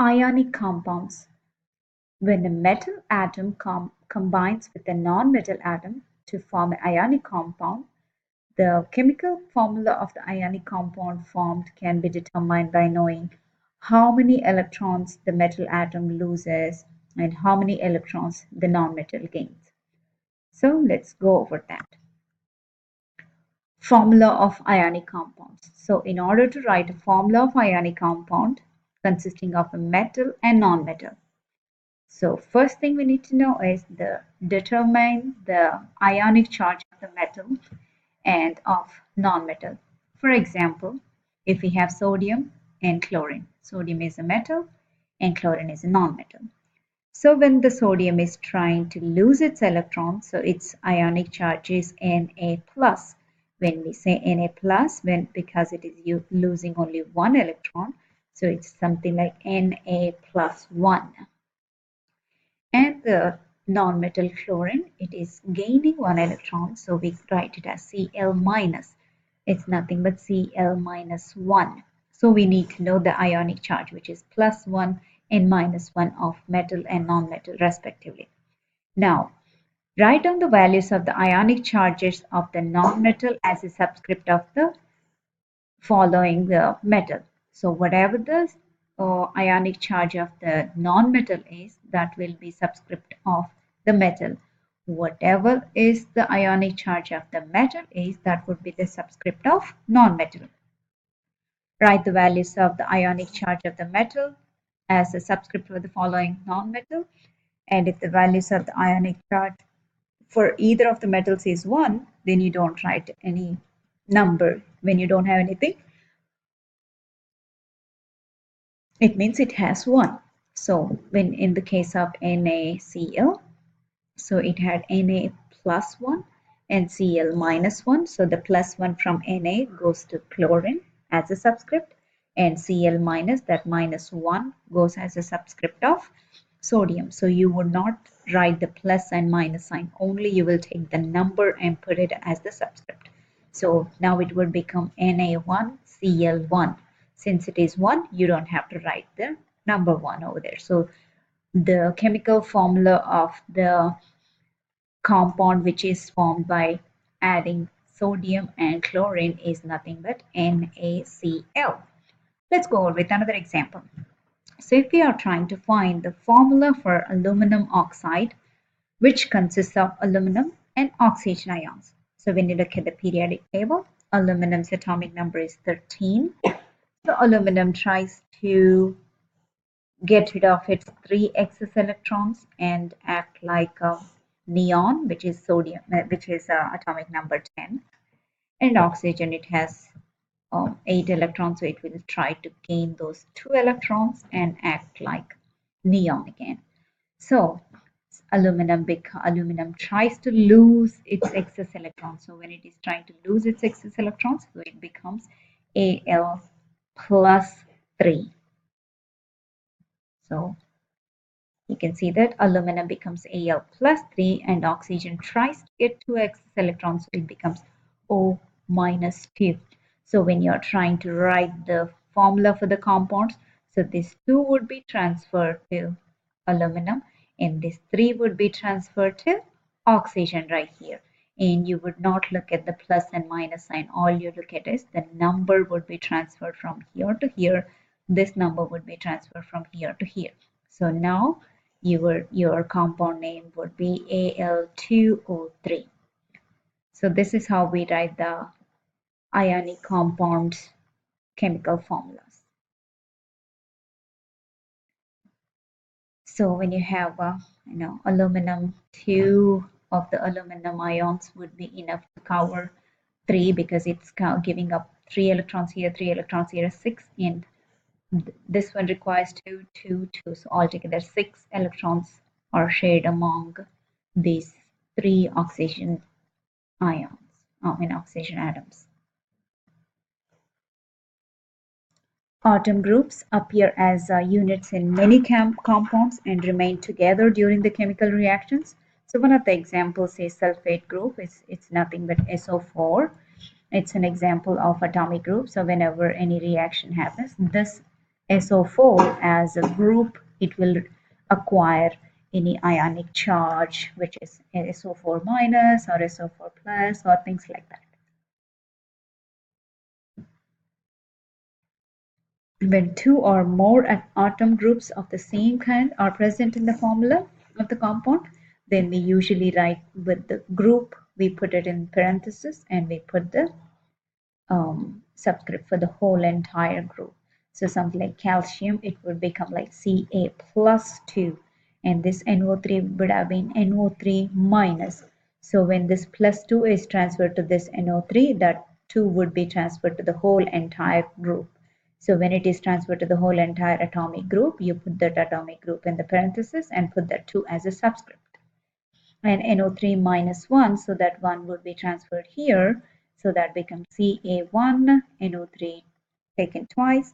Ionic compounds. When a metal atom combines with a non-metal atom to form an ionic compound, the chemical formula of the ionic compound formed can be determined by knowing how many electrons the metal atom loses and how many electrons the non-metal gains. So let's go over that. Formula of ionic compounds. So in order to write a formula of ionic compound consisting of a metal and non-metal. So first thing we need to know is determine the ionic charge of the metal and of non-metal. For example, if we have sodium and chlorine, sodium is a metal and chlorine is a non-metal. So when the sodium is trying to lose its electrons, so its ionic charge is Na plus. When we say Na plus, because it is losing only one electron, so it's something like Na plus 1. And the non-metal chlorine, it is gaining one electron, so we write it as Cl minus. It's nothing but Cl minus 1. So we need to know the ionic charge, which is plus 1 and minus 1 of metal and non-metal respectively. Now, write down the values of the ionic charges of the non-metal as a subscript of the following the metal. So whatever the ionic charge of the non-metal is, that will be subscript of the metal. Whatever is the ionic charge of the metal is, that would be the subscript of non-metal. Write the values of the ionic charge of the metal as a subscript for the following non-metal. And if the values of the ionic charge for either of the metals is 1, then you don't write any number. When you don't have anything, it means it has 1. So when in the case of NaCl, so it had Na plus 1 and Cl minus 1. So the plus 1 from Na goes to chlorine as a subscript, and Cl minus, that minus 1, goes as a subscript of sodium. So you would not write the plus and minus sign, only you will take the number and put it as the subscript. So now it would become Na1 Cl1. Since it is 1, you don't have to write the number 1 over there. So the chemical formula of the compound which is formed by adding sodium and chlorine is nothing but NaCl. Let's go over with another example. So if we are trying to find the formula for aluminum oxide, which consists of aluminum and oxygen ions. So when you look at the periodic table, aluminum's atomic number is 13. So aluminum tries to get rid of its 3 excess electrons and act like a neon, which is sodium, which is atomic number 10. And oxygen, it has 8 electrons, so it will try to gain those 2 electrons and act like neon again. So aluminum tries to lose its excess electrons. So when it is trying to lose its excess electrons, so it becomes Al plus 3. So you can see that aluminum becomes Al plus 3 and oxygen tries to get 2 excess electrons, so it becomes O minus 2. So when you're trying to write the formula for the compounds, so this 2 would be transferred to aluminum and this 3 would be transferred to oxygen right here. And you would not look at the plus and minus sign. All you look at is the number would be transferred from here to here. This number would be transferred from here to here. So now your compound name would be Al2O3. So this is how we write the ionic compounds chemical formulas. So when you have aluminum, 2 of the aluminum ions would be enough to cover 3 because it's giving up 3 electrons here, 3 electrons here, 6, and this one requires 2, 2, 2. So altogether 6 electrons are shared among these 3 oxygen ions, oxygen atoms. Atom groups appear as units in many compounds and remain together during the chemical reactions. So one of the examples is sulfate group. It's nothing but SO4. It's an example of atomic group. So whenever any reaction happens, this SO4 as a group, it will acquire any ionic charge, which is SO4 minus or SO4 plus or things like that. When two or more atom groups of the same kind are present in the formula of the compound, then we usually write with the group, we put it in parentheses and we put the subscript for the whole entire group. So something like calcium, it would become like Ca plus 2, and this NO3 would have been NO3 minus. So when this plus 2 is transferred to this NO3, that 2 would be transferred to the whole entire group. So when it is transferred to the whole entire atomic group, you put that atomic group in the parentheses and put that 2 as a subscript. And NO3 minus 1, so that 1 would be transferred here. So that becomes Ca1, NO3 taken twice,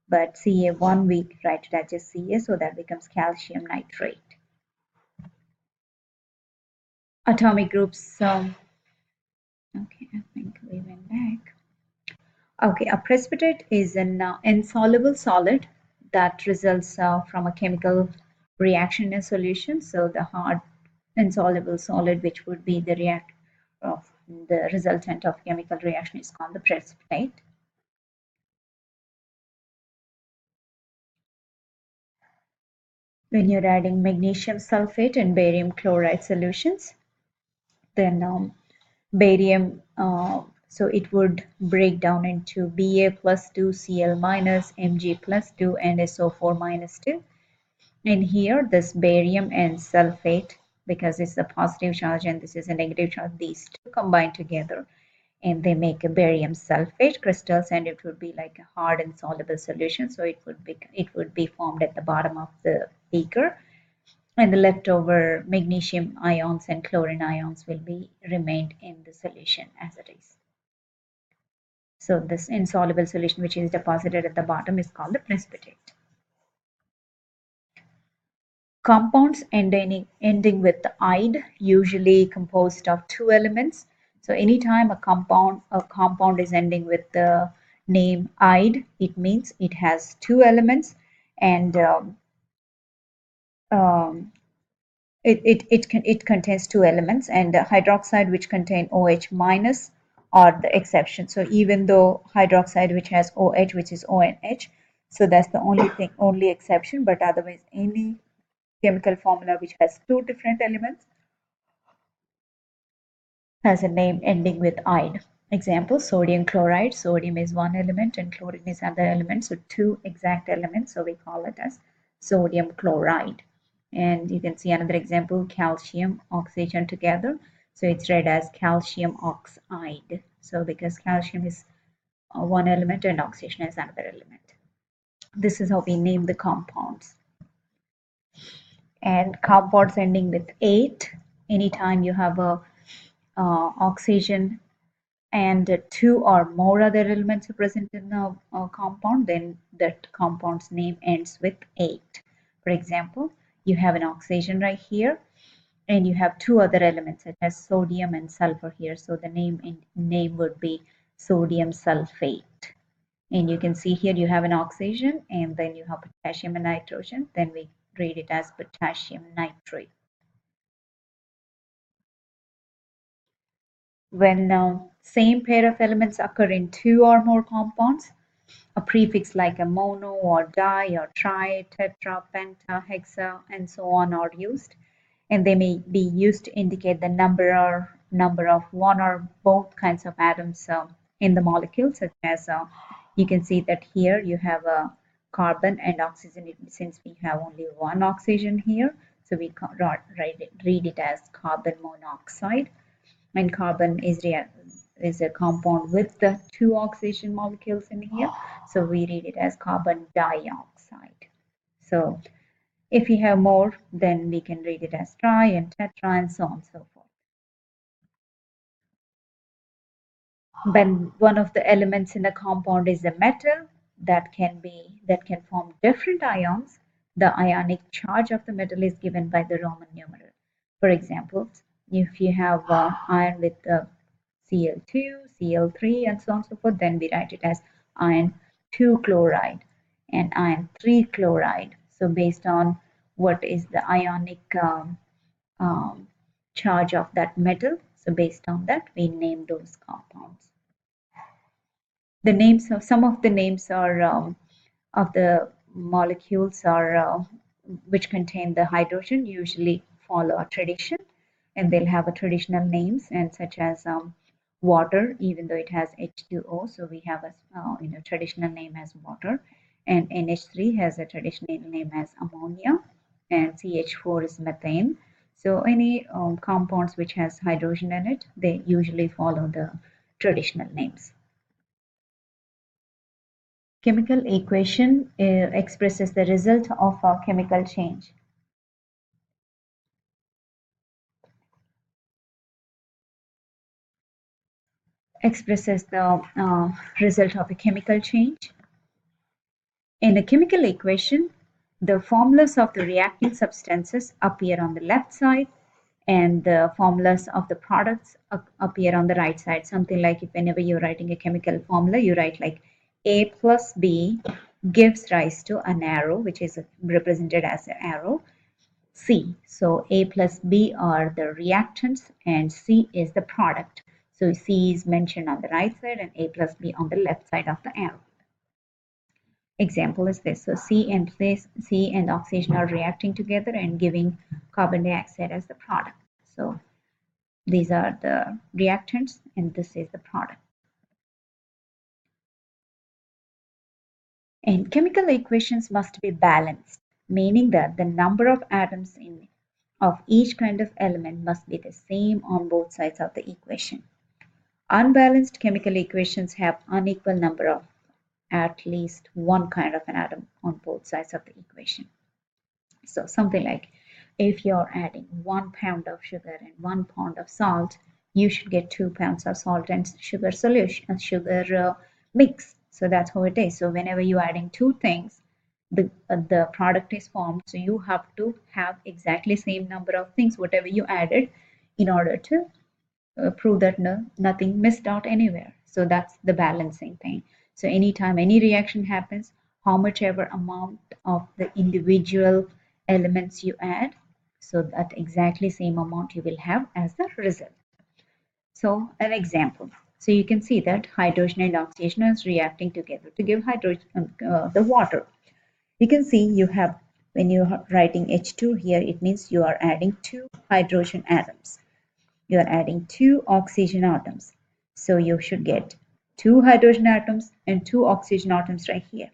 but Ca1 we write it as just Ca, so that becomes calcium nitrate. Atomic groups, okay, I think we went back. Okay, a precipitate is an insoluble solid that results from a chemical reaction in a solution. So the hard insoluble solid, which would be the resultant of chemical reaction, is called the precipitate. When you're adding magnesium sulfate and barium chloride solutions, then barium, so it would break down into Ba plus 2, Cl minus, Mg plus 2, and SO4 minus 2. And here, this barium and sulfate, because it's a positive charge and this is a negative charge, these two combine together and they make a barium sulfate crystals, and it would be like a hard insoluble solution. So it would be formed at the bottom of the beaker, and the leftover magnesium ions and chlorine ions will be remained in the solution as it is. So this insoluble solution, which is deposited at the bottom, is called the precipitate. Compounds ending with "ide", usually composed of two elements. So anytime a compound is ending with the name "ide", it means it has two elements, and it contains two elements, and hydroxide, which contain OH minus, are the exception. So even though hydroxide, which has OH, which is ONH, so that's the only exception, but otherwise any chemical formula which has two different elements has a name ending with "ide". Example, sodium chloride. Sodium is one element and chlorine is another element, so two exact elements, so we call it as sodium chloride. And you can see another example, calcium, oxygen together, so it's read as calcium oxide. So because calcium is one element and oxygen is another element. This is how we name the compounds. And compounds ending with "ate", anytime you have a oxygen and two or more other elements are present in the compound, then that compound's name ends with "ate". For example, you have an oxygen right here, and you have two other elements such as sodium and sulfur here. So the name would be sodium sulfate. And you can see here you have an oxygen, and then you have potassium and nitrogen. Then we read it as potassium nitrate. When same pair of elements occur in two or more compounds, a prefix like a mono or di or tri, tetra, penta, hexa, and so on are used, and they may be used to indicate the number of one or both kinds of atoms in the molecule, such as you can see that here you have a carbon and oxygen. Since we have only one oxygen here, so we read it as carbon monoxide. And carbon is a compound with the two oxygen molecules in here, so we read it as carbon dioxide. So if we have more, then we can read it as tri and tetra and so on and so forth. When one of the elements in the compound is a metal that can form different ions, the ionic charge of the metal is given by the Roman numeral. For example, if you have iron with Cl2, Cl3, and so on and so forth, then we write it as iron 2 chloride. and iron 3 chloride. So based on what is the ionic um, charge of that metal, so based on that we name those compounds. The names of some of the names are of the molecules are which contain the hydrogen usually follow a tradition, and they'll have a traditional names, and such as water, even though it has H2O, so we have a traditional name as water, and NH3 has a traditional name as ammonia, and CH4 is methane. So any compounds which has hydrogen in it, they usually follow the traditional names. Chemical equation expresses the result of a chemical change. Expresses the result of a chemical change. In a chemical equation, the formulas of the reacting substances appear on the left side, and the formulas of the products appear on the right side. Something like if whenever you're writing a chemical formula, you write like A plus B gives rise to an arrow, which is represented as an arrow, C. So A plus B are the reactants and C is the product. So C is mentioned on the right side and A plus B on the left side of the arrow. Example is this. So C and oxygen are reacting together and giving carbon dioxide as the product. So these are the reactants and this is the product. And chemical equations must be balanced, meaning that the number of atoms of each kind of element must be the same on both sides of the equation. Unbalanced chemical equations have unequal number of at least one kind of an atom on both sides of the equation. So something like if you're adding 1 pound of sugar and 1 pound of salt, you should get 2 pounds of salt and sugar solution, sugar mix. So that's how it is. So whenever you're adding two things, the product is formed. So you have to have exactly same number of things, whatever you added, in order to prove that nothing missed out anywhere. So that's the balancing thing. So anytime any reaction happens, how much ever amount of the individual elements you add, so that exactly same amount you will have as the result. So an example. So you can see that hydrogen and oxygen is reacting together to give hydrogen, the water. You can see you have, when you're writing H2 here, it means you are adding 2 hydrogen atoms. You are adding 2 oxygen atoms. So you should get 2 hydrogen atoms and 2 oxygen atoms right here.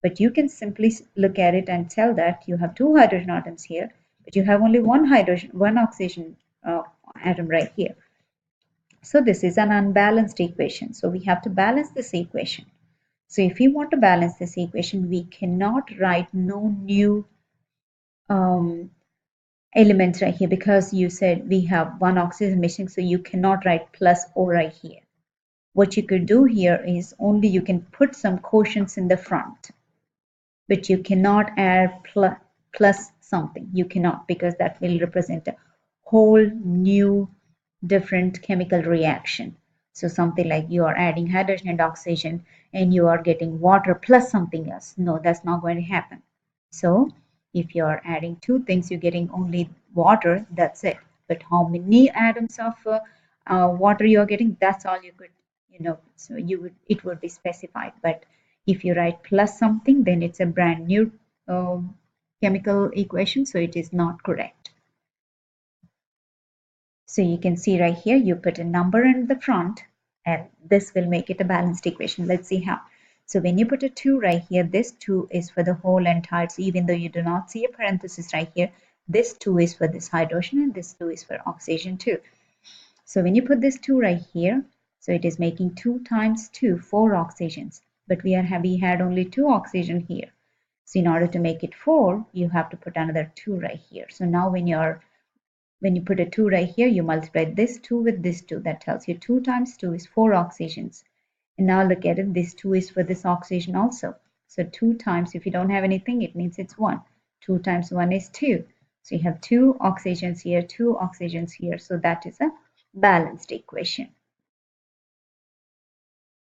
But you can simply look at it and tell that you have 2 hydrogen atoms here, but you have only one oxygen atom right here. So this is an unbalanced equation. So we have to balance this equation. So if we want to balance this equation, we cannot write no new elements right here, because you said we have one oxygen missing, so you cannot write plus O right here. What you could do here is only you can put some quotients in the front, but you cannot add plus something. You cannot, because that will represent a whole new different chemical reaction. So something like you are adding hydrogen and oxygen and you are getting water plus something else. No, that's not going to happen. So if you are adding two things, you're getting only water, that's it. But how many atoms of water you are getting, that's all you could, so it would be specified. But if you write plus something, then it's a brand new chemical equation, so it is not correct. So you can see right here, you put a number in the front, and this will make it a balanced equation. Let's see how. So when you put a 2 right here, this 2 is for the whole entire. So even though you do not see a parenthesis right here, this 2 is for this hydrogen and this 2 is for oxygen too. So when you put this 2 right here, so it is making 2 times 2, 4 oxygens. But we had only 2 oxygen here. So in order to make it 4, you have to put another 2 right here. So now when you put a 2 right here, you multiply this 2 with this 2. That tells you 2 times 2 is 4 oxygens. And now look at it, this 2 is for this oxygen also. So 2 times, if you don't have anything, it means it's 1. 2 times 1 is 2. So you have 2 oxygens here, 2 oxygens here. So that is a balanced equation.